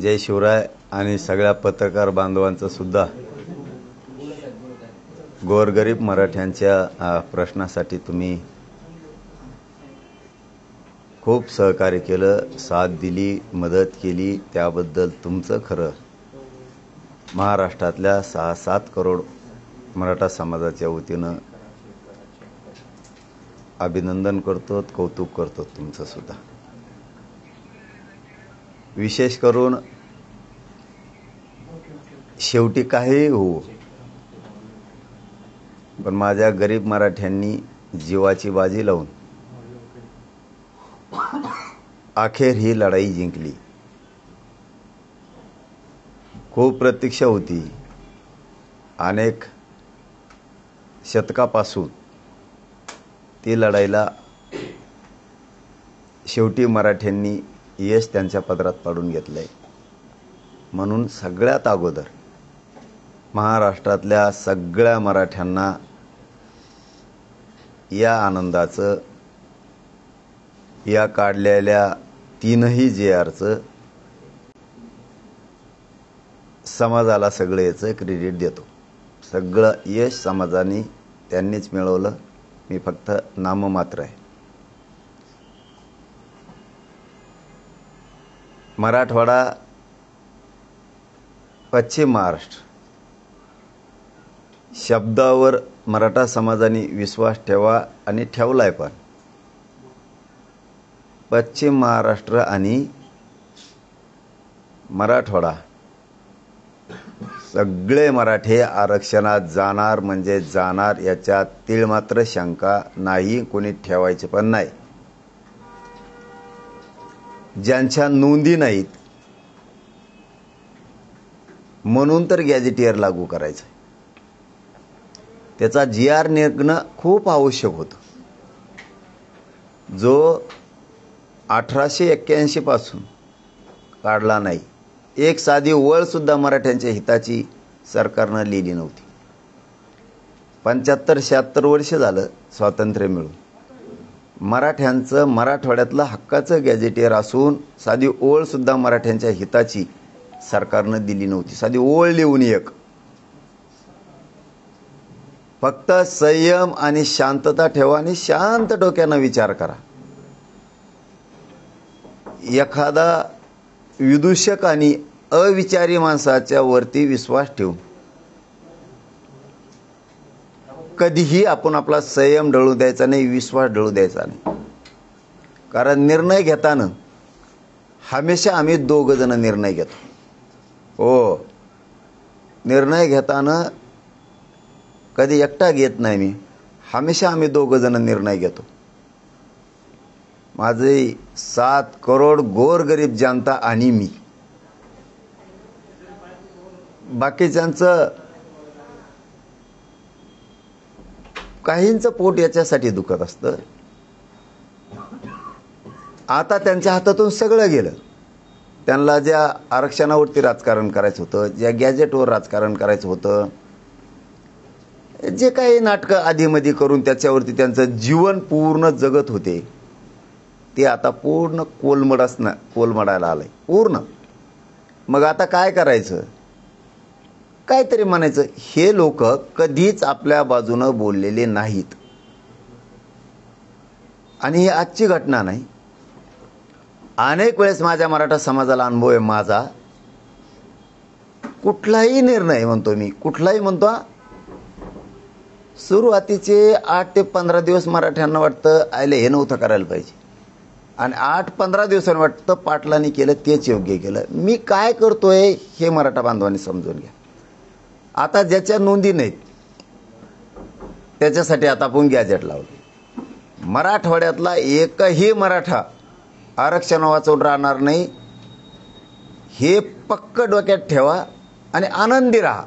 जय शिवराय आणि सगळ्या पत्रकार बांधवांचं सुद्धा गोरगरीब मराठ्यांच्या प्रश्नासाठी तुम्ही खूप सहकार्य केलं, साथ दिली, मदत केली, त्याबद्दल तुमचं खरं महाराष्ट्रातल्या 6-7 करोड मराठा समाजाच्या वतीनं अभिनंदन करतो, कौतुक करतो तुमचं सुद्धा। विशेष करून शेवटी काही हो, पण माझ्या गरीब मराठ्यांनी जीवाची बाजी लावून अखेर ही लढाई जिंकली। खूप प्रतीक्षा होती, अनेक शतकापासून ती लढाईला शेवटी मराठ्यांनी यश त्यांच्या पदरात पाडून घेतलंय। म्हणून सगळ्यात अगोदर महाराष्ट्रातल्या सगळ्या मराठ्यांना या आनंदाचं, या काढलेल्या 3ही JRचं, समाजाला सगळं याचं क्रेडिट देतो। सगळं यश समाजाने त्यांनीच मिळवलं, मी फक्त नाममात्र आहे। मराठवाडा, पश्चिम महाराष्ट्र शब्दावर मराठा समाजाने विश्वास ठेवा आणि ठेवलाय, पण पश्चिम महाराष्ट्र आणि मराठवाडा सगळे मराठे आरक्षणात जाणार म्हणजे जाणार, याच्यात तीळ मात्र शंका नाही, कोणी ठेवायचे पण नाही। ज्यांच्या नोंदी नाहीत म्हणून तर गॅजेटियर लागू करायचं, त्याचा GR निघणं खूप आवश्यक होतं। जो 1881 पासून काढला नाही, एक साधी ओळ सुद्धा मराठ्यांच्या हिताची सरकारनं लिहिली नव्हती। 75-76 वर्ष झालं स्वातंत्र्य मिळून, मराठ्यांचं मराठवाड्यातलं हक्काचं गॅजेटियर असून साधी ओळ सुद्धा मराठ्यांच्या हिताची सरकारनं दिली नव्हती। साधी ओळ लिहून एक, फक्त संयम आणि शांतता ठेवा आणि शांत डोक्यानं विचार करा। एखादा विदूषक आणि अविचारी माणसाच्या वरती विश्वास ठेवून कधीही आपण आपला संयम ढळू द्यायचा नाही, विश्वास ढळू द्यायचा नाही। कारण निर्णय घेताना हमेशा आम्ही दोघ जण निर्णय घेतो। हो, निर्णय घेताना कधी एकटा घेत नाही मी, हमेशा आम्ही दोघ जण निर्णय घेतो। माझे 7 करोड गोरगरीब जनता आणि मी, बाकीच्यांचं काहींचं पोट याच्यासाठी दुखत असतं। आता त्यांच्या हातातून सगळं गेलं। त्यांना ज्या आरक्षणावरती राजकारण करायचं होतं, ज्या गॅजेटवर राजकारण करायचं होतं, जे काही नाटकं आधीमध्ये करून त्याच्यावरती त्यांचं जीवन पूर्ण जगत होते, ते आता पूर्ण कोलमडायला आलंय पूर्ण। मग आता काय करायचं, काहीतरी म्हणायचं। हे लोक कधीच आपल्या बाजूनं बोललेले नाहीत, आणि ही आजची घटना नाही, अनेक वेळेस माझ्या मराठा समाजाला अनुभव आहे। माझा कुठलाही निर्णय म्हणतो मी, कुठलाही म्हणतो, सुरुवातीचे 8 ते 15 दिवस मराठ्यांना वाटतं आयले हे नव्हतं करायला पाहिजे, आणि 8-15 दिवसांनी वाटतं पाटलांनी केलं तेच योग्य केलं। मी काय करतोय हे मराठा बांधवांनी समजून घ्या। आता ज्याच्या नोंदी नाहीत त्याच्यासाठी आता आपण गॅजेट लावलं। मराठवाड्यातला एकही मराठा आरक्षण वाचवून राहणार नाही, हे पक्क डोक्यात ठेवा आणि आनंदी राहा।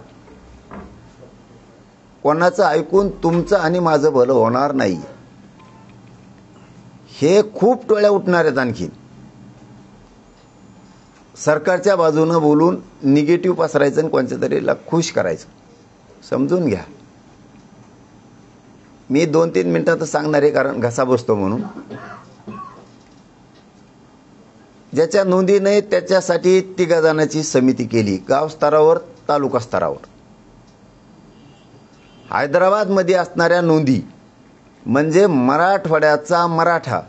कोणाचं ऐकून तुमचं आणि माझं भलं होणार नाही, हे खूप टोळ्या उठणार आहेत। आणखी सरकारच्या बाजूनं बोलून निगेटिव्ह पसरायचं आणि कोणत्या तरीला खुश करायचं, समजून घ्या। मी 2-3 मिनिटात सांगणार आहे, कारण घसा बसतो म्हणून। ज्याच्या नोंदी नाही त्याच्यासाठी 3 जणांची समिती केली, गाव स्तरावर, तालुका स्तरावर. हैदराबादमध्ये असणाऱ्या नोंदी म्हणजे मराठवाड्याचा मराठा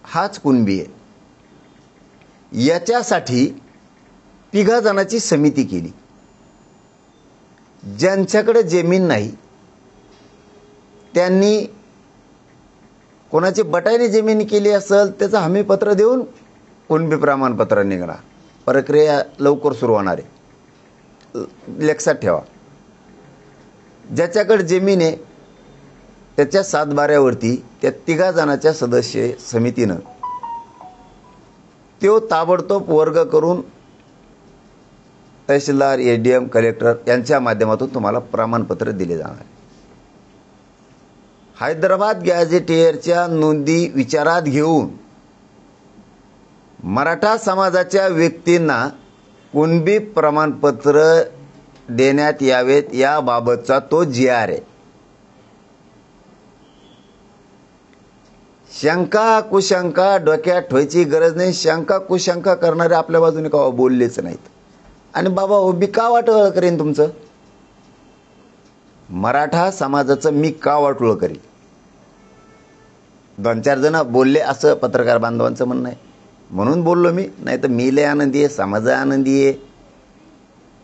हाच कुणबी आहे, याच्यासाठी 3 जणांची समिती केली. ज्यांच्याकडे जमीन नाही त्यांनी कोणाची बटाईने जमीन केली असेल त्याचं हमीपत्र देऊन कुणबी प्रमाणपत्र निघणार. प्रक्रिया लवकर सुरू होणार आहे, लक्षात ठेवा. ज्याच्याकडे जमीन आहे त्याच्या 7/12वरती त्या 3 जणांच्या सदस्य समितीनं तो ताबडतोब वर्ग करून तहसीलदार, एडीएम, कलेक्टर यांच्या माध्यमातून तुम्हाला प्रमाणपत्र दिले जाणार. हैदराबाद गॅझेटियरच्या नोंदी विचारात घेऊन मराठा समाजाच्या व्यक्तींना कुणबी प्रमाणपत्र देण्यात यावेत याबाबतचा तो GR आहे. शंका कुशंका डोक्यात ठेवायची गरज नाही. शंका कुशंका करणारे आपल्या बाजूने का बोललेच नाहीत. आणि बाबा मी का वाटोळ करेन तुमचं? मराठा समाजाचं मी का वाटोळ करीन? 2-4 जण बोलले असं पत्रकार बांधवांचं म्हणणं आहे म्हणून बोललो मी. नाही तर मी लय आनंदी आहे, समाज आनंदी आहे.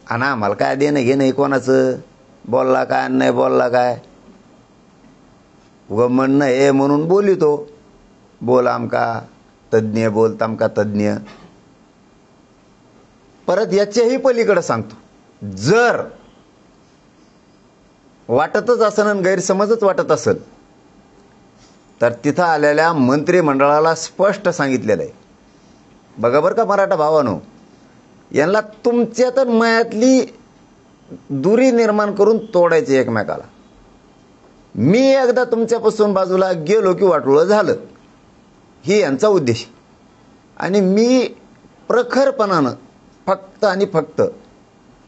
आणि आम्हाला काय देणं घेणं आहे कोणाचं? बोलला काय नाही बोलला काय उगं म्हणणं हे म्हणून बोलितो. बोल आमका तज्ज्ञ, बोल तमका तज्ज्ञ. परत याच्याही पलीकडे सांगतो, जर वाटतच असेल आणि गैरसमजच वाटत असेल तर तिथं आलेल्या मंत्रिमंडळाला स्पष्ट सांगितलेलं आहे. बघा बरं का मराठा भावानो, यांना तुमच्या तर मयातली दुरी निर्माण करून तोडायचे एकमेकाला. मी एकदा तुमच्यापासून बाजूला गेलो की वाटोळं झालं, ही यांचा उद्देश. आणि मी प्रखरपणानं फक्त आणि फक्त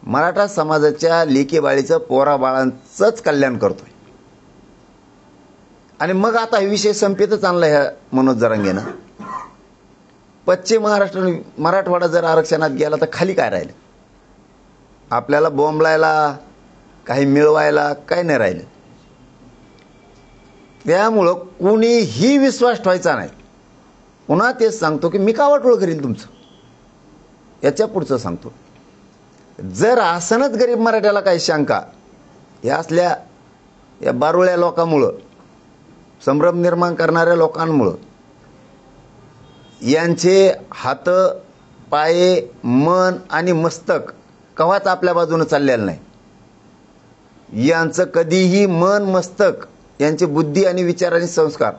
मराठा समाजाच्या लेकीबाळीचं, पोराबाळांचंच कल्याण करतोय. आणि मग आता हे विषय संपेतच आणला ह्या मनोज जरांगेनं. पश्चिम महाराष्ट्र मराठवाडा जर आरक्षणात गेला तर खाली काय राहिलं? आपल्याला बोंबलायला, काही मिळवायला काय नाही राहिलं. त्यामुळं कुणीही विश्वास ठेवायचा नाही. पुन्हा तेच सांगतो की मी का वाटोळ करीन तुमचं? याच्या पुढचं सांगतो, जर असनच गरीब मराठ्याला काही शंका या असल्या या बारुळ्या लोकांमुळं, संभ्रम निर्माण करणाऱ्या लोकांमुळं, यांचे हात, पाये, मन आणि मस्तक कवाच आपल्या बाजूने चाललेलं नाही. यांचं कधीही मन, मस्तक, यांची बुद्धी आणि विचार आणि संस्कार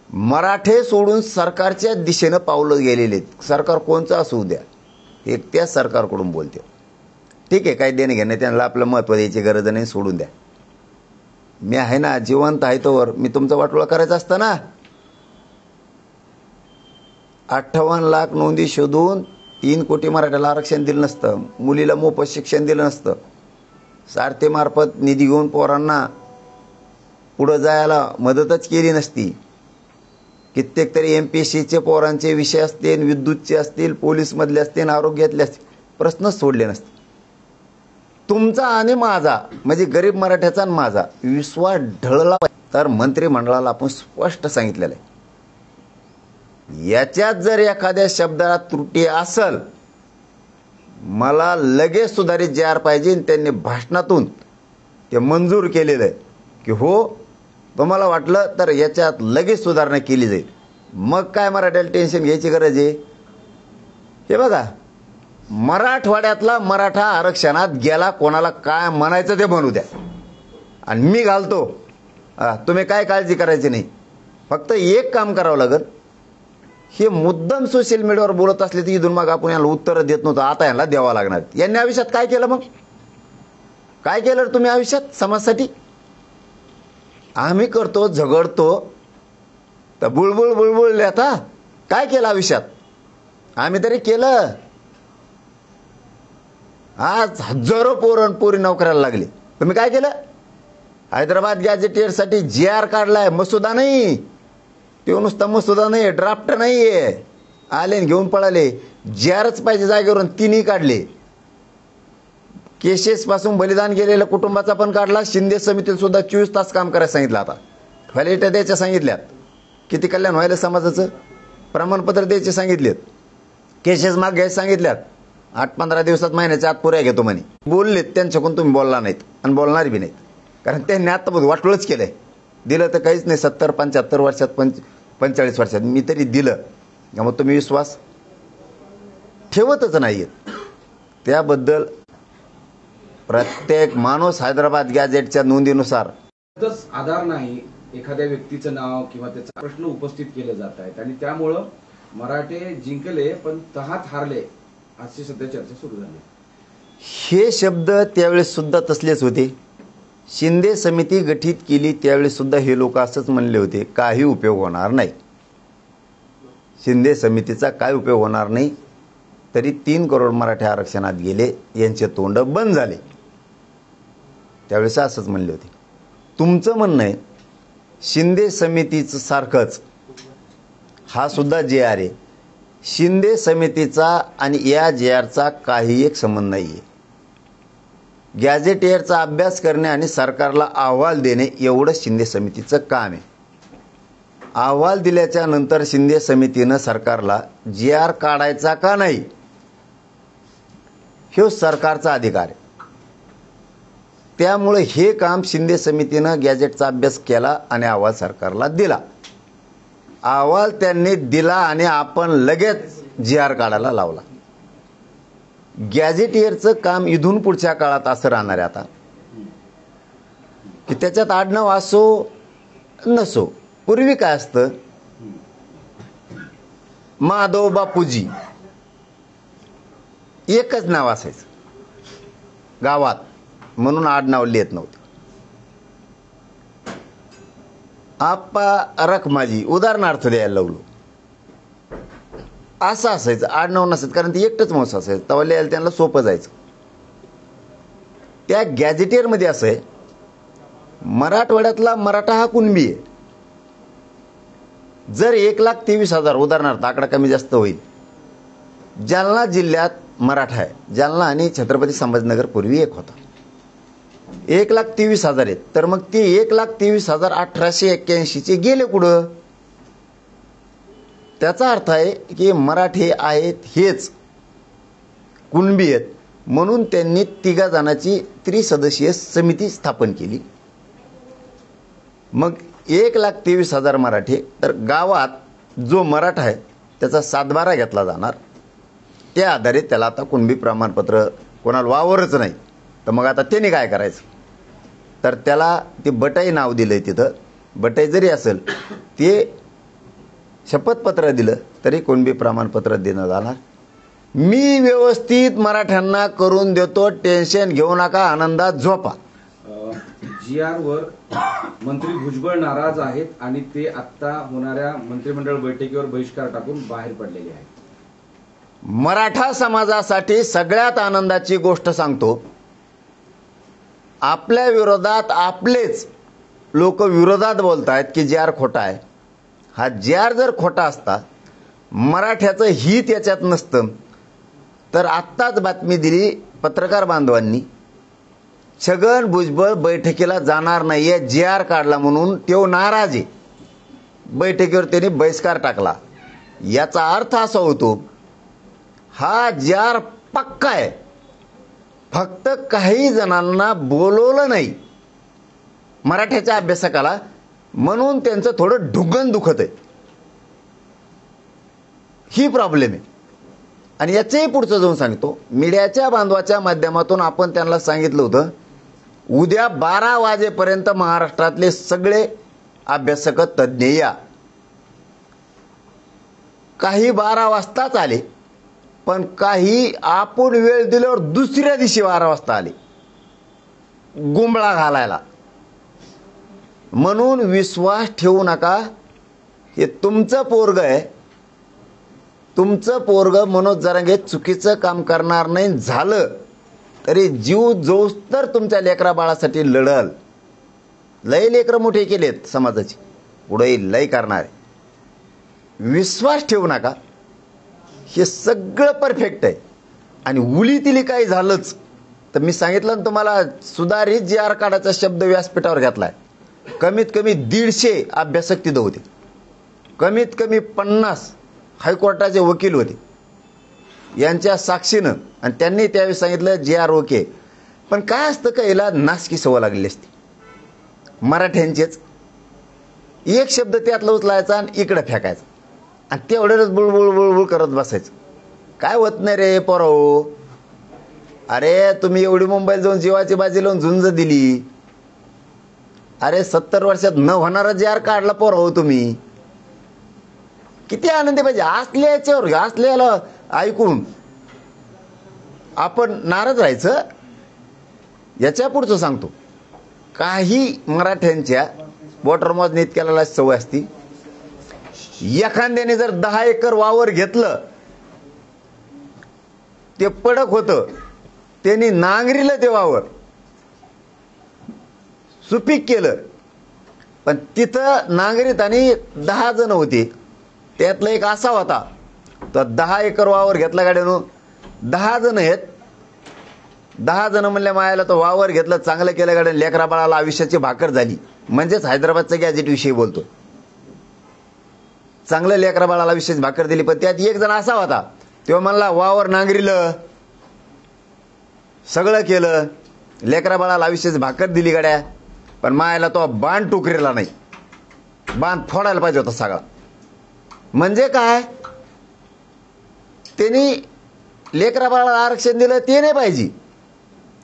मराठे सोडून सरकारच्या दिशेनं पावलं गेलेले आहेत. सरकार कोणचं असू द्या, हे त्याच सरकारकडून बोलते. ठीक आहे, काही देणं घेणं, त्यांना आपलं महत्त्व द्यायची गरज नाही, सोडून द्या. मी आहे ना, जिवंत आहे तोवर मी तुमचं वाटोळं करायचं असतं ना. 58 लाख नोंदी शोधून 3 कोटी मराठ्याला आरक्षण दिलं नसतं, मुलीला मोफत शिक्षण दिलं नसतं, सारथीमार्फत निधी घेऊन पोरांना पुढं जायला मदतच केली नसती, कित्येक तरी MPSCचे पोरांचे विषय असतील, विद्युतचे असतील, पोलीसमधले असतील, आरोग्यातले असतील, प्रश्नच सोडले नसते. तुमचा आणि माझा म्हणजे गरीब मराठ्याचा आणि माझा विश्वास ढळला तर मंत्रिमंडळाला आपण स्पष्ट सांगितलेलं आहे. याच्यात जर एखाद्या शब्दाला त्रुटी असेल, मला लगेच सुधारित GR पाहिजे. त्यांनी भाषणातून ते मंजूर केलेलं आहे की हो, तुम्हाला वाटलं तर याच्यात लगेच सुधारणा केली जाईल. मग काय मराठ्याला टेन्शन घ्यायची गरज आहे? हे बघा, मराठवाड्यातला मराठा आरक्षणात गेला, कोणाला काय म्हणायचं ते म्हणू द्या, आणि मी घालतो. तुम्ही काय काळजी करायची नाही. फक्त एक काम करावं लागेल, हे मुद्दाम सोशल मीडियावर बोलत असले तर इथून मग आपण याला उत्तरं देत नव्हतं, आता यांना द्यावं लागणार. यांनी आयुष्यात काय केलं? मग काय केलं तुम्ही आयुष्यात समाजासाठी? आम्ही करतो, झगडतो, तर बुळबुळ बुळबुळले. आता काय केलं आयुष्यात? आम्ही तरी केलं. आज हजारो पोरी नोकऱ्याला लागले. तुम्ही काय केलं? हैदराबाद गॅझेटियरसाठी GR काढलाय, मसुदा नाही. तो नुसता मसुदा नाही, ड्राफ्ट नाही आहे. आले आणि घेऊन पळाले. जारच पाहिजे जागेवरून तिन्ही काढले. केसेसपासून बलिदान गेलेल्या कुटुंबाचा पण काढला. शिंदे समितीला सुद्धा 24 तास काम करायला सांगितलं. आता व्हॅलिडिटी द्यायच्या सांगितल्यात. किती कल्याण व्हायला समाजाचं प्रमाणपत्र द्यायचे सांगितलेत. केसेस माग घ्यायला सांगितल्यात. 8-15 दिवसात महिन्याच्या आत पुऱ्या घेतो म्हणे. बोललेत, त्यांच्याकडून तुम्ही बोलला नाहीत आणि बोलणार बी नाहीत. कारण त्यांनी आता वाटोळच केलंय. दिलं तर काहीच नाही. 70-75 वर्षात 45 वर्षात मी तरी दिलं. मग तुम्ही विश्वास ठेवतच नाहीयेत. त्याबद्दल प्रत्येक माणूस हैदराबाद गॅझेटच्या नोंदीनुसार आधार नाही, एखाद्या व्यक्तीचं नाव किंवा त्याचा प्रश्न उपस्थित केले जात आहेत आणि त्यामुळं मराठे जिंकले पण तहात हारले अशी सध्या चर्चा सुरू झाली. हे शब्द त्यावेळेस सुद्धा तसलेच होते. शिंदे समिती गठीत केली त्यावेळेस सुद्धा हे लोक असंच म्हणले होते, काही उपयोग होणार नाही. शिंदे समितीचा काय उपयोग होणार नाही. तरी 3 करोड मराठे आरक्षणात गेले, यांचे तोंड बंद झाले. त्यावेळेस असंच म्हणले होते. तुमचं म्हणणं आहे शिंदे समितीचं सारखंच हा सुद्धा जे आर आहे. शिंदे समितीचा आणि या जे आरचा काही एक संबंध नाही आहे. गॅझेटियरचा अभ्यास करणे आणि सरकारला अहवाल देणे एवढं शिंदे समितीचं काम आहे. अहवाल दिल्याच्या नंतर शिंदे समितीनं सरकारला जे आर काढायचा का नाही हे सरकारचा अधिकार आहे. त्यामुळे हे काम शिंदे समितीनं गॅझेटचा अभ्यास केला आणि अहवाल सरकारला दिला. अहवाल त्यांनी दिला आणि आपण लगेच जी आर काढायला लावला. गॅझेटियरचं काम इथून पुढच्या काळात असं राहणार आहे आता की त्याच्यात आडनाव असो नसो. पूर्वी काय असतं, माधव बापूजी एकच नाव असायचं गावात, म्हणून आडनाव लिहित नव्हतं. आप्पा रखमाजी उदाहरणार्थ द्यायला लावलो असं असायचं. आडनाव नसायचं कारण ते एकटंच माणूस असायचं. तेव्हा लिहायला त्यांना सोपं जायचं. त्या गॅझेटियरमध्ये असं आहे, मराठवाड्यातला मराठा हा कुणबी आहे. जर 1,23,000 उदाहरणार्थ आकडा कमी जास्त होईल. जालना जिल्ह्यात मराठा आहे. जालना आणि छत्रपती संभाजीनगर पूर्वी एक होता. 1,23,000 आहेत. तर मग ते 1,23,000 1881 गेले कुठं. त्याचा अर्थ आहे की मराठी आहेत हेच कुणबी आहेत. म्हणून त्यांनी 3 जणांची त्रिसदस्यीय समिती स्थापन केली. मग 1,23,000 मराठी, तर गावात जो मराठा आहे त्याचा 7/12 घेतला जाणार. त्या आधारे त्याला आता कुणबी प्रमाणपत्र कोणाला वावरच नाही. तर मग आता त्याने काय करायचं, तर त्याला ते बटाई नाव दिलंय. तिथं बटाई जरी असेल ते शपथपत्र दिलं तरी कुणबी प्रमाणपत्र देणं जाणार. मी व्यवस्थित मराठ्यांना करून देतो, टेन्शन घेऊ नका, आनंदात झोपा. जी आर वर मंत्री भुजबळ नाराज आहेत आणि ते आता होणाऱ्या मंत्रिमंडळ बैठकीवर बहिष्कार टाकून बाहेर पडलेले आहेत. मराठा समाजासाठी सगळ्यात आनंदाची गोष्ट सांगतो, आपल्या विरोधात आपलेच लोक विरोधात बोलतायत की जे आर खोटा आहे. हा जे आर जर खोटा असता, मराठ्याचं हित याच्यात नसतं, तर आत्ताच बातमी दिली पत्रकार बांधवांनी, छगन भुजबळ बैठकीला जाणार नाहीये, जे आर काढला म्हणून तो नाराज आहे. बैठकीवर त्यांनी बहिष्कार टाकला. याचा अर्थ असा होतो हा जे आर पक्का आहे, फक्त काही जणांना बोलवलं नाही मराठ्याच्या अभ्यासकाला, म्हणून त्यांचं थोडं ढुंगण दुखत आहे. ही प्रॉब्लेम आहे. आणि याचंही पुढचं जाऊन सांगतो, मीडियाच्या बांधवाच्या माध्यमातून आपण त्यांना सांगितलं होतं उद्या 12 वाजेपर्यंत महाराष्ट्रातले सगळे अभ्यासक तज्ज्ञ या. काही 12 वाजताच आले, पण काही आपण वेळ दिल्यावर दुसऱ्या दिवशी 12 वाजता आले गुंबळा घालायला. म्हणून विश्वास ठेवू नका. हे तुमचं पोरग आहे. तुमचं पोरग मनोज जरांगे चुकीचं काम करणार नाही. झालं तरी जीव जोस तर तुमच्या लेकरा बाळासाठी लढल. लय लेकरं मोठे केलेत समाजाची, पुढे लय करणार आहे. विश्वास ठेवू नका. हे सगळं परफेक्ट आहे. आणि उलीतिली काही झालंच तर मी सांगितलं ना तुम्हाला, सुधारित जी आर काढायचा शब्द व्यासपीठावर घेतलाय. कमीत कमी 150 अभ्यासक तिथं होते, कमीत कमी 50 हायकोर्टाचे वकील होते यांच्या साक्षीनं, आणि त्यांनी त्यावेळी सांगितलं जे आर ओके. पण काय असतं का, याला नासकी सवय लागलेली असते मराठ्यांचेच. एक शब्द त्यातला उचलायचा आणि इकडं फेकायचा, आणि तेवढंच बुळबुळ बुळबुळ करत बसायचं. काय होत नाही रे पोराओ. अरे तुम्ही एवढी मुंबईला जाऊन जीवाची बाजी लावून झुंज दिली. अरे 70 वर्षात न होणारा जे आर काढला पोराओ तुम्ही. किती आनंदी पाहिजे असल्याच्यावर, असल्याला ऐकून आपण नाराज राहायचं. याच्या पुढचं सांगतो, काही मराठ्यांच्या वॉटर मोजणी इतक्याला सवय असती. एखाद्याने जर 10 एकर वावर घेतलं, ते पडक होतं, त्यांनी नांगरीलं ते वावर, सुपीक केलं. पण तिथं नांगरीत आणि 10 जण होते, त्यातला एक असा होता, तर 10 एकर वावर घेतला गाड्यानं, 10 जण आहेत. 10 जण म्हणल्या मायाला तो वावर घेतलं, चांगलं केलं गाड्यानं, लेकरा बाळाला आयुष्याची भाकर झाली. म्हणजेच हैदराबादच्या गॅजेट विषयी बोलतो. चांगलं लेकरा बाळाला आयुष्याची भाकर दिली. पण त्यात एक जण असा होता, तो म्हणला वावर नांगरीलं, सगळं केलं, लेकरा बाळाला आयुष्याची भाकर दिली गाड्या, पण मायाला तो बांध टुकरेला नाही, बांध फोडायला पाहिजे होता सगळा. म्हणजे काय, त्यांनी लेकरा बाळाला आरक्षण दिलं ते नाही पाहिजे,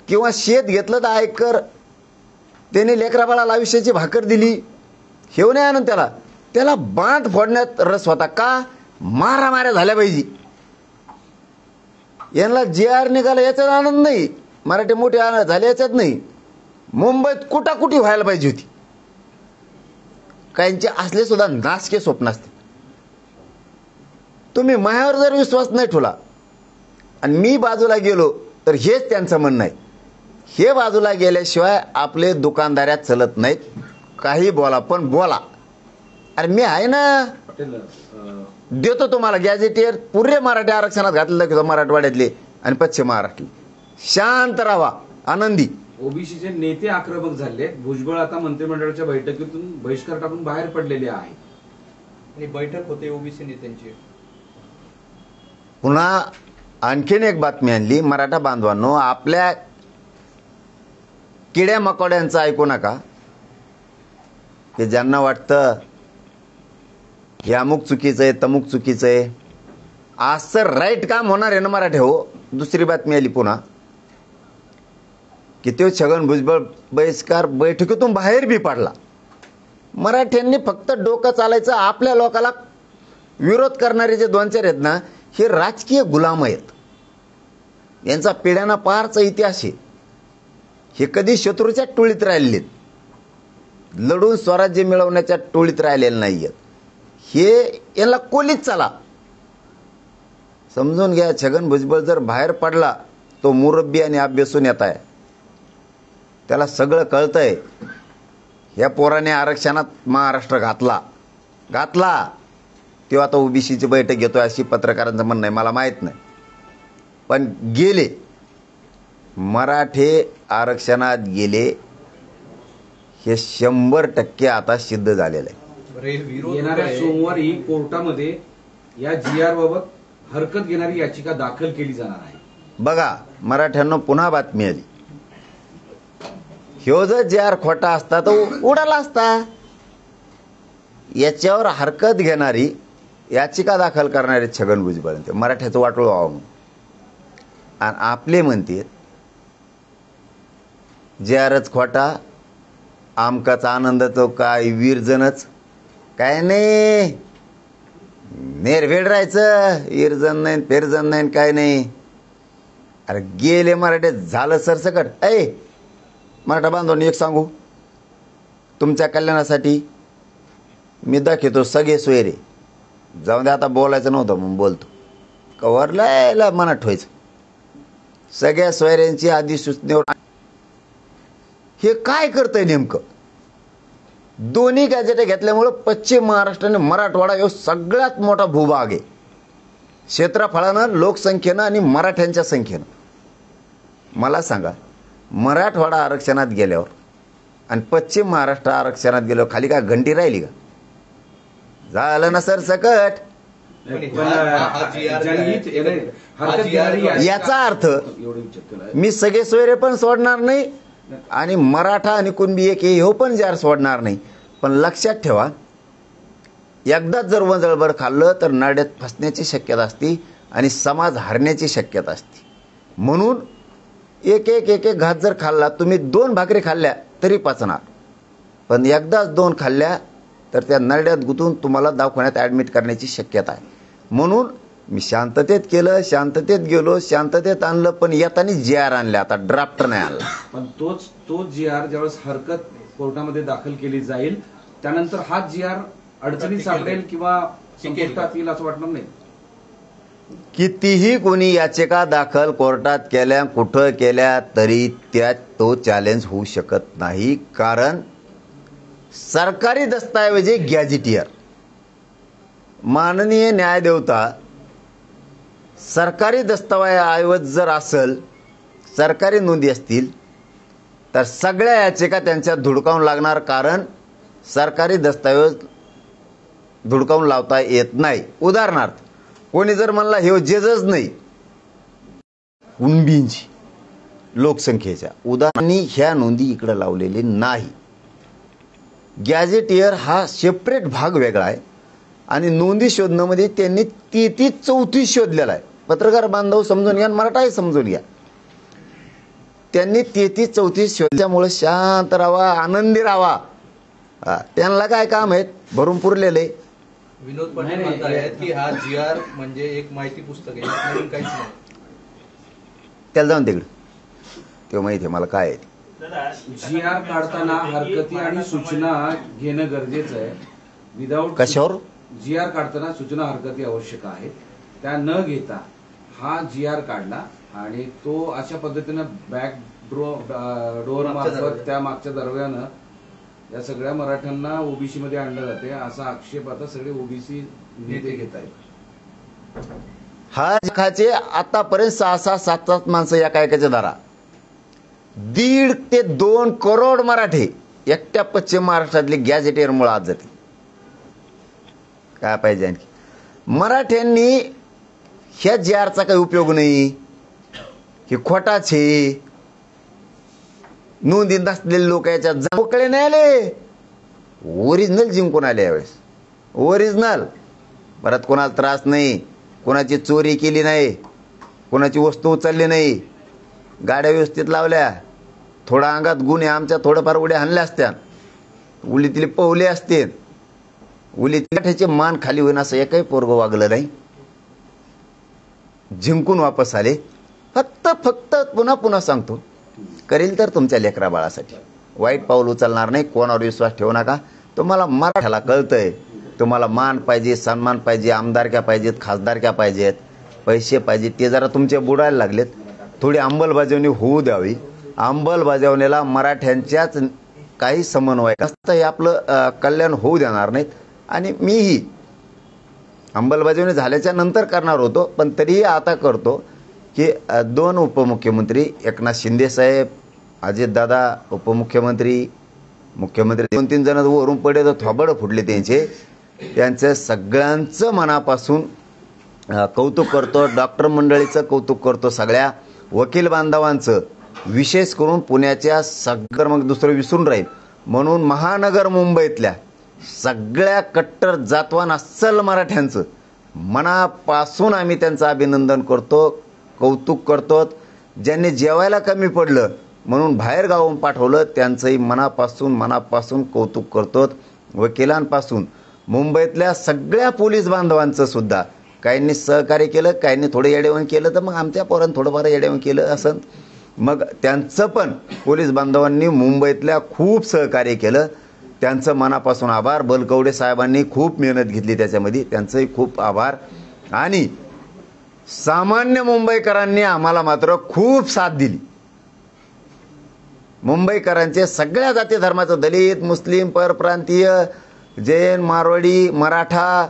किंवा शेत घेतलं 10 एकर, त्यांनी लेकरा बाळाला आयुष्याची भाकर दिली, हेव नाही आनंद त्याला. त्याला बांध फोडण्यात रस होता. का, मारामाऱ्या झाल्या पाहिजे. यांना जे आर निघाला याच्यात आनंद नाही, मराठी मोठे झाले याच्यात नाही. मुंबईत कुटाकुटी व्हायला पाहिजे होती. काहींचे असले सुद्धा नासके स्वप्न असते. तुम्ही माझ्यावर जर विश्वास नाही ठेवला आणि मी बाजूला गेलो तर हेच त्यांचं म्हणणं आहे. हे बाजूला गेल्याशिवाय आपले दुकानदाऱ्यात चलत नाहीत. काही बोला पण बोला. अरे मी आहे ना, देतो तुम्हाला गॅजेटियर पुरे मराठी आरक्षणात घातलेलं मराठवाड्यातले आणि पश्चिम महाराष्ट्रातले. शांत राहा, आनंदी. ओबीसीचे नेते आक्रमक झाले. भुजबळ आता मंत्रिमंडळाच्या बैठकीतून बहिष्कार टाकून बाहेर पडलेले आहे. आणि बैठक होते ओबीसी नेत्यांची. पुन्हा आणखीन एक बातमी आणली. मराठा बांधवांनो, आपल्या किड्या मकोड्यांचं ऐकू नका, की ज्यांना वाटतं हे अमुक चुकीचं आहे, तमुक चुकीचं आहे. असं राईट काम होणार आहे ना मराठे हो. दुसरी बातमी आली पुन्हा, की तो छगन भुजबळ बहिष्कार बैठकीतून बाहेर बी पडला. मराठ्यांनी फक्त डोकं चालायचं. आपल्या लोकाला विरोध करणारे जे 2-4 आहेत ना, हे राजकीय गुलाम आहेत. यांचा पिढ्याना पारचा इतिहास आहे. हे कधी शत्रूच्या टोळीत राहिलेत, लढून स्वराज्य मिळवण्याच्या टोळीत राहिलेले नाहीयेत. हे याला कोलीच चला समजून घ्या. छगन भुजबळ जर बाहेर पडला, तो मुरब्बी आणि अभ्यासून येत आहे. त्याला सगळं कळतंय. या पोराने आरक्षणात महाराष्ट्र घातला, तेव्हा आता ओबीसीची बैठक घेतोय अशी पत्रकारांचं म्हणणं आहे. मला माहीत नाही, पण गेले मराठे आरक्षणात गेले, हे 100% आता सिद्ध झालेलं आहे. येणाऱ्या सोमवारी कोर्टामध्ये या GR बाबत हरकत घेणारी याचिका दाखल केली जाणार आहे. बघा मराठ्यांना पुन्हा बातमी आली. ह्यो जर GR खोटा असता तर उडाला असता. याच्यावर हरकत घेणारी याचिका दाखल करणारे छगन भुजबळ ते मराठ्याचं वाटोळ व्हावं म्हणून. आणि आपले म्हणते GRच खोटा, आमकाचा आनंद तो काय विरजनच, काय नाही नेरभेड राहायचं. विरजन नाही, फेरजन नाही, काय नाही. अरे गेले मराठे, झालं सरसकट. मराठा बांधवांनी एक सांगू, तुमच्या कल्याणासाठी मी दाखवतो सगळे सोयरे. जाऊन दे, आता बोलायचं नव्हतं मग बोलतो. कवरला मनात ठेवायचं. सगळ्या सोयऱ्यांची अधिसूचनेवर हे काय करतंय नेमकं. दोन्ही गॅजेट घेतल्यामुळं पश्चिम महाराष्ट्र आणि मराठवाडा हा सगळ्यात मोठा भूभाग आहे. क्षेत्रफळानं, लोकसंख्येनं आणि मराठ्यांच्या संख्येनं. मला सांगा, मराठवाडा आरक्षणात गेल्यावर आणि पश्चिम महाराष्ट्र आरक्षणात गेल्यावर खाली का घंटी राहिली का? झालं ना सर सकट. याचा अर्थ मी सगळे सोयरे पण सोडणार नाही आणि मराठा आणि कुणबी एक हे पण जार सोडणार नाही. पण लक्षात ठेवा, एकदाच जर वंजळभर खाल्लं तर नाड्यात फसण्याची शक्यता असती आणि समाज हरण्याची शक्यता असते. म्हणून एक एक एक एक घात जर खाल्ला, तुम्ही 2 भाकरी खाल्ल्या तरी पचणार, पण एकदाच 2 खाल्ल्या तर त्या नरड्यात गुंतून तुम्हाला दवाखान्यात ॲडमिट करण्याची शक्यता आहे. म्हणून मी शांततेत केलं, शांततेत गेलो, शांततेत आणलं, पण येताना GR आणले, आता ड्राफ्ट नाही आणला. पण तोच GR ज्यावेळेस हरकत कोर्टामध्ये दाखल केली जाईल त्यानंतर हा GR अडचणीत सापडेल किंवा संपुष्टात येईल असं वाटणार नाही. कितीही कोणी याचिका दाखल कोर्टात केल्या, कुठं केल्या, तरी त्यात तो चॅलेंज होऊ शकत नाही. कारण सरकारी दस्तऐवजी गॅझेटियर, माननीय न्यायदेवता, सरकारी दस्तऐवज जर असेल, सरकारी नोंदी असतील तर सगळ्या याचिका त्यांच्या धुडकावून लागणार. कारण सरकारी दस्तऐवज धुडकावून लावता येत नाही. उदाहरणार्थ, कोणी जर म्हणला हे जजच नाही, कुणबींची लोकसंख्येच्या उदाहरणी ह्या नोंदी इकडे लावलेली नाही. गॅझेटियर हा सेपरेट भाग वेगळा आहे आणि नोंदी शोधण्यामध्ये त्यांनी 33-34 शोधलेला आहे. पत्रकार बांधव समजून घ्या, मराठाही समजून घ्या. त्यांनी 33-34 शोधल्यामुळे शांत राहावा, आनंदी राहावा. त्यांना काय काम आहेत, भरून पुरलेले. विनोद पाटील म्हणतात की हा GR म्हणजे एक माहिती पुस्तक आहे, नवीन काहीच नाही. त्याला जाऊन तिकडे, तेव्हा माहिती आहे मला काय आहे. GR काढताना हरकती आणि सूचना घेणं गरजेचं आहे. विदाऊट कशावर? GR काढताना सूचना हरकती आवश्यक आहेत. त्या न घेता हा GR काढला आणि तो अशा पद्धतीनं बॅक डोअर मार्फत त्या मागच्या दरव्यानं या सगळ्या मराठ्यांना ओबीसी मध्ये आणलं जाते असा आक्षेप आता सगळे ओबीसी नेते घेत आहेत. हा खाचे आतापर्यंत 6-7 माणसं एका दारा, 1.5 ते 2 करोड मराठी एकट्या पश्चिम महाराष्ट्रातले गॅझेटियरमुळे आज जाते. काय पाहिजे आणखी? मराठ्यांनी ह्या GRचा काही उपयोग नाही, हे खोटाच आहे. नोंदी नसलेले लोक याच्यात मोकळे नाही आले, ओरिजिनल जिंकून आले यावेळेस. ओरिजिनल. परत कोणाला त्रास नाही, कोणाची चोरी केली नाही, कोणाची वस्तू उचलली नाही, गाड्या व्यवस्थित लावल्या. थोडा अंगात गुण आहे आमच्या, थोडंफार उड्या हाणल्या असत्या, उलीतले पवले असते, उलीतल्याचे मान खाली होईन असं एकही पोरग वागलं नाही. जिंकून वापस आले. फक्त पुन्हा सांगतो, करेल तर तुमच्या लेकरा बाळासाठी. वाईट पाऊल उचलणार नाही. कोणावर विश्वास ठेवू नका. तुम्हाला मराठ्याला कळतंय, तुम्हाला मान पाहिजे, सन्मान पाहिजे, आमदारक्या पाहिजेत, खासदारक्या पाहिजेत, पैसे पाहिजे, ते जरा तुमचे बुडायला लागलेत. थोडी अंमलबजावणी होऊ द्यावी. अंमलबजावणीला मराठ्यांच्याच काही समन्वय असतं, हे आपलं कल्याण होऊ देणार नाहीत. आणि मीही अंमलबजावणी झाल्याच्या नंतर करणार होतो, पण तरीही आता करतो की 2 उपमुख्यमंत्री, एकनाथ शिंदे साहेब, अजितदादा उपमुख्यमंत्री, मुख्यमंत्री, 2-3 जण वरून पडले तर थोबड फुटले त्यांचं सगळ्यांचं मनापासून कौतुक करतो. डॉक्टर मंडळीचं कौतुक करतो, सगळ्या वकील बांधवांचं, विशेष करून पुण्याच्या सगळं, मग दुसरं विसरून राहील म्हणून महानगर मुंबईतल्या सगळ्या कट्टर जातवान अस्सल मराठ्यांचं मनापासून आम्ही त्यांचं अभिनंदन करतो, कौतुक करतो. ज्यांनी जेवायला कमी पडलं म्हणून बाहेर गावाहून पाठवलं त्यांचंही मनापासून कौतुक करतो. वकिलांपासून मुंबईतल्या सगळ्या पोलीस बांधवांचं सुद्धा, काहींनी सहकार्य केलं, काहींनी थोडं येडेवण केलं, तर मग आमच्या पोरांनी थोडंफार येडेवण केलं असं, मग त्यांचं पण पोलीस बांधवांनी मुंबईतल्या खूप सहकार्य केलं. त्यांचं मनापासून आभार. बलकवडे साहेबांनी खूप मेहनत घेतली त्याच्यामध्ये, त्यांचंही खूप आभार. आणि सामान्य मुंबईकरांनी आम्हाला मात्र खूप साथ दिली. मुंबईकरांचे सगळ्या जाती धर्माचं, दलित, मुस्लिम, परप्रांतीय, जैन, मारवाडी, मराठा,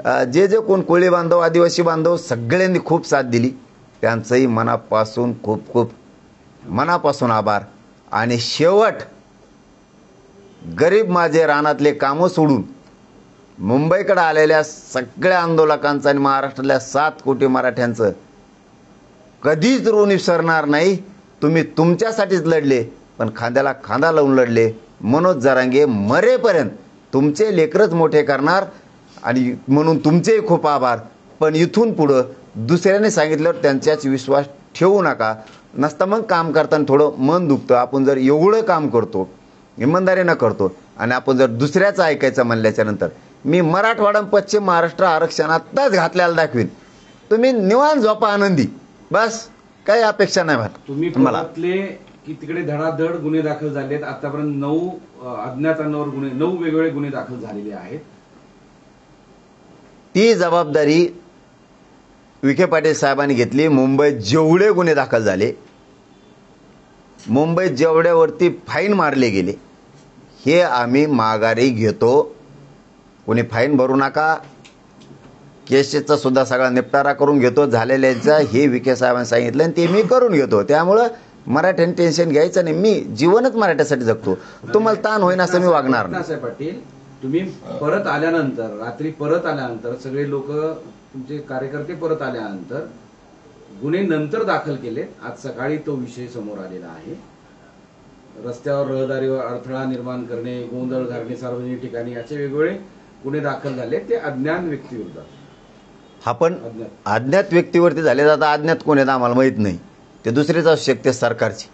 जे जे कोण कोळी बांधव, आदिवासी बांधव सगळ्यांनी खूप साथ दिली. त्यांचंही मनापासून खूप खूप मनापासून आभार. आणि शेवट गरीब माझे रानातले कामं सोडून मुंबईकडे आलेल्या सगळ्या आंदोलकांचं आणि महाराष्ट्रातल्या 7 कोटी मराठ्यांचं कधीच ऋण विसरणार नाही. तुम्ही तुमच्यासाठीच लढले, पण खांद्याला खांदा लावून लढले. मनोज जरांगे मरेपर्यंत तुमचे लेकरच मोठे करणार आणि म्हणून तुमचेही खूप आभार. पण इथून पुढं दुसऱ्याने सांगितल्यावर त्यांच्याच विश्वास ठेवू नका. नसता मग काम करताना थोडं मन दुखतं. आपण जर एवढं काम करतो, इमानदारीनं करतो, आणि आपण जर दुसऱ्याचं ऐकायचं म्हणल्याच्या नंतर मी मराठवाडा पश्चिम महाराष्ट्र आरक्षणातच घातल्याला दाखवीन. तुम्ही निवांत झोपा आनंदी, बस. काही अपेक्षा नाही तुम्ही मला. परतले की तिकडे धडाधड गुन्हे दाखल झालेत. आतापर्यंत 9 अज्ञातांवर गुन्हे, 9 वेगवेगळे गुन्हे दाखल झालेले आहेत. ती जबाबदारी विखे पाटील साहेबांनी घेतली. मुंबईत जेवढे गुन्हे दाखल झाले, मुंबईत जेवढ्यावरती फाईन मारले गेले, हे आम्ही माघारी घेतो. कोणी फाईन भरू नका, केसेसचा सुद्धा सगळा निपटारा करून घेतो. झालेल्याचा हे विखे साहेबांनी सांगितलं आणि ते मी करून घेतो. त्यामुळं मराठ्यांनी टेन्शन घ्यायचं नाही. मी जीवनच मराठ्यासाठी जगतो. तुम्हाला ताण होईन असं मी वागणार नाही. साहेब पाटील, तुम्ही परत आल्यानंतर, रात्री परत आल्यानंतर, सगळे लोक तुमचे कार्यकर्ते परत आल्यानंतर गुन्हे नंतर दाखल केले. आज सकाळी तो विषय समोर आलेला आहे. रस्त्यावर रहदारीवर अडथळा निर्माण करणे, गोंधळ घालणे सार्वजनिक ठिकाणी, असे वेगवेगळे गुन्हे दाखल झाले. ते अज्ञात व्यक्तीविरोधात. हा पण अज्ञात व्यक्तीवरती झाले. आता अज्ञात कोण आहेत आम्हाला माहीत नाही. ते दुसरेच असू शकते, सरकारची.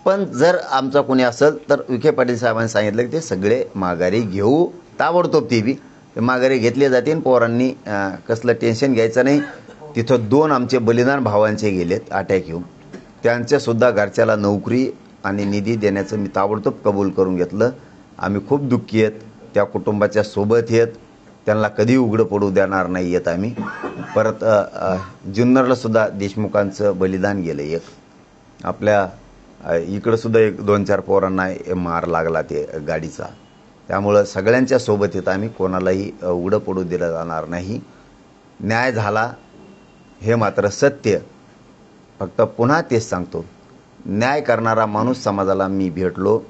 पण जर आमचा कोणी असेल तर विखे पाटील साहेबांनी सांगितलं की ते सगळे माघारी घेऊ. ताबडतोब ते माघारी घेतले जातील. पोरांनी कसलं टेन्शन घ्यायचं नाही. तिथं 2 आमचे बलिदान भावांचे गेलेत अटॅक येऊन. त्यांच्यासुद्धा घरच्याला नोकरी आणि निधी देण्याचं मी ताबडतोब कबूल करून घेतलं. आम्ही खूप दुःखी आहेत. त्या कुटुंबाच्या सोबत आहेत. त्यांना कधी उघडं पडू देणार नाही आहेत आम्ही. परत जुन्नरला सुद्धा देशमुखांचं बलिदान गेलं एक. आपल्या इकडं सुद्धा 1-2-4 पोरांना मार लागला ते गाडीचा. त्यामुळं सगळ्यांच्या सोबत आहेत आम्ही. कोणालाही उघडं पडू दिलं जाणार नाही. न्याय झाला हे मात्र सत्य. फक्त पुन्हा तेच सांगतो, न्याय करणारा माणूस समाजाला मी भेटलो.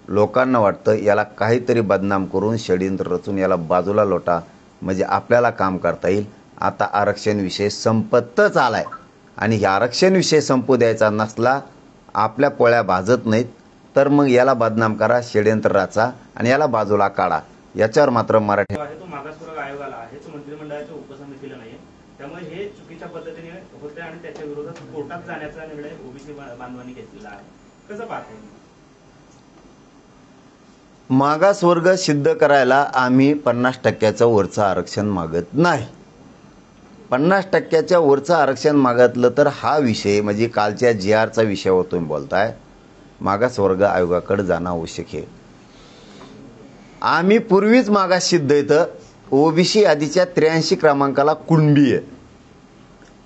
लोकांना वाटतं याला काहीतरी बदनाम करून षडयंत्र रचून याला बाजूला लोटा म्हणजे आपल्याला काम करता येईल. आता आरक्षण विषय संपतच आलाय आणि हे आरक्षण विषय संपू द्यायचा नसला, आपल्या पोळ्या भाजत नाहीत, तर मग याला बदनाम करा, षडयंत्र रचा आणि याला बाजूला काढा. याच्यावर मात्र मराठी तो मागासवर्ग आयोगाला आहे, तो मंत्रिमंडळाच्या उपसमितीला नाही. त्यामुळे हे चुकीच्या पद्धतीने होते आणि त्याच्या विरोधात कोर्टात जाण्याचा निर्णय ओबीसी बांधवांनी घेतलेला आहे. कसं पाहते? मागासवर्ग सिद्ध करायला आम्ही 50% वरचं आरक्षण मागत नाही. 50% वरचं आरक्षण मागितलं तर हा विषय म्हणजे कालच्या GRचा विषयावर तुम्ही बोलताय, मागासवर्ग आयोगाकडे जाणं आवश्यक आहे. आम्ही पूर्वीच मागास सिद्ध येतं. ओबीसी आधीच्या 83 क्रमांकाला कुणबी आहे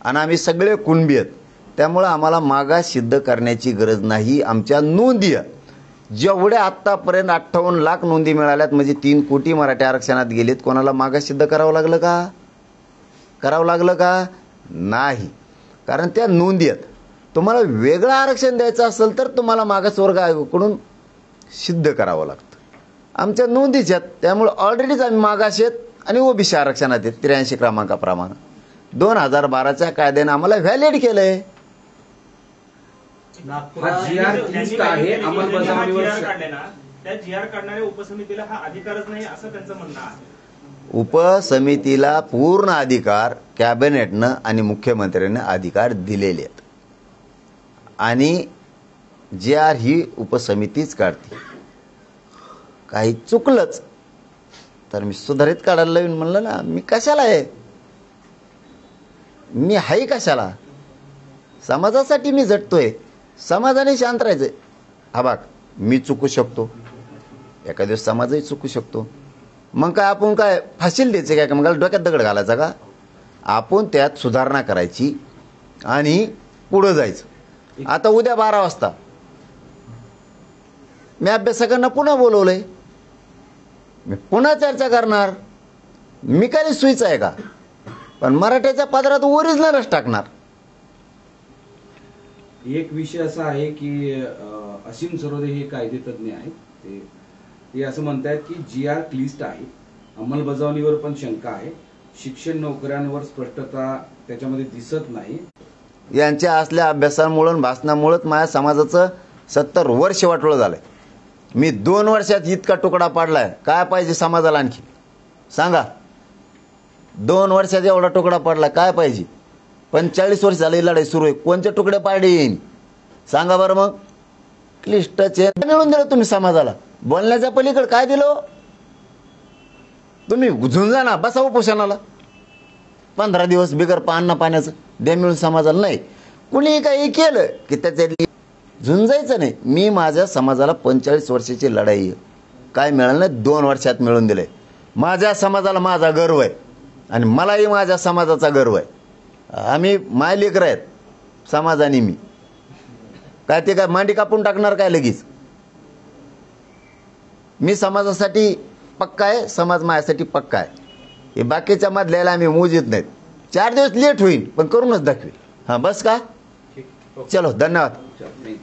आणि आम्ही सगळे कुणबी आहेत. त्यामुळं आम्हाला मागास सिद्ध करण्याची गरज नाही. आमच्या नोंदी जेवढ्या आत्तापर्यंत 58 लाख नोंदी मिळाल्यात म्हणजे 3 कोटी मराठी आरक्षणात गेलेत. कोणाला मागास सिद्ध करावं लागलं का? नाही. कारण त्या नोंदी आहेत. तुम्हाला वेगळं आरक्षण द्यायचं असेल तर तुम्हाला मागासवर्ग आयोगाकडून सिद्ध करावं लागतं. आमच्या नोंदीच आहेत. त्यामुळे ऑलरेडीच आम्ही मागास आहेत आणि ओबीसी आरक्षणात आहेत 83 क्रमांकाप्रमाणे. 2012च्या कायद्यानं आम्हाला व्हॅलिड केलंय. काढणाऱ्या उपसमितीला हा अधिकारच नाही असं त्यांचं म्हणणं आहे. उपसमितीला पूर्ण अधिकार कॅबिनेटनं आणि मुख्यमंत्र्यांनी अधिकार दिलेले आहेत आणि GR ही उपसमितीच काढते. काही चुकलंच तर मी सुधारित काढायला लावीन म्हणलं ना. मी कशाला आहे? मी हाय कशाला? समाजासाठी मी झटतोय. समाजाने शांत राहायचं. हा बाग मी चुकू शकतो, एका दिवस समाजही चुकू शकतो. मग काय आपण काय फाशील द्यायचं काय? मग डोक्यात दगड घालायचा का? आपण त्यात सुधारणा करायची आणि पुढं जायचं. आता उद्या 12 वाजता मी अभ्यासकांना पुन्हा बोलवलंय. मी पुन्हा चर्चा करणार. मी काय सुईच आहे का? पण मराठ्याच्या पदरात ओरिजिनलच टाकणार. एक विषय असा आहे की असीम सरोदे हे कायदेतज्ञ आहेत. ते असं म्हणतायत की GR क्लिष्ट आहे, अंमलबजावणीवर पण शंका आहे, शिक्षण नोकऱ्यांवर स्पष्टता त्याच्यामध्ये दिसत नाही. यांच्या असल्या अभ्यासामुळं आणि भाषणामुळंच माझ्या समाजाचं 70 वर्ष वाटोळं झालंय. मी 2 वर्षात इतका तुकडा पाडलाय. काय पाहिजे समाजाला आणखी सांगा? 2 वर्षात एवढा तुकडा पडला, काय पाहिजे? 45 वर्ष झाली लढाई सुरू आहे. कोणते तुकडे पाडले येईन सांगा बरं? मग क्लिष्टचे मिळून दिलं तुम्ही समाजाला. बोलण्याच्या पलीकडे काय दिलं तुम्ही? झुंजा ना, बसा उपोषणाला 15 दिवस बिगर पाण्याचं दे मिळून समाजाला. नाही, कुणी काही केलं की त्याच्या झुंजायचं नाही. मी माझ्या समाजाला 45 वर्षाची लढाई आहे, काय मिळालं नाही, 2 वर्षात मिळून दिलंय. माझ्या समाजाला माझा गर्व आहे आणि मलाही माझ्या समाजाचा गर्व आहे. आम्ही माय लेकर आहेत समाजाने. मी काय ते काय मांडी कापून टाकणार काय लगेच? मी समाजासाठी पक्का आहे, समाज माझ्यासाठी पक्का आहे. हे बाकीच्या मधल्याला आम्ही मोजीत नाहीत. 4 दिवस लेट होईल पण करूनच दाखवी. हां बस का? चलो, धन्यवाद. नाही.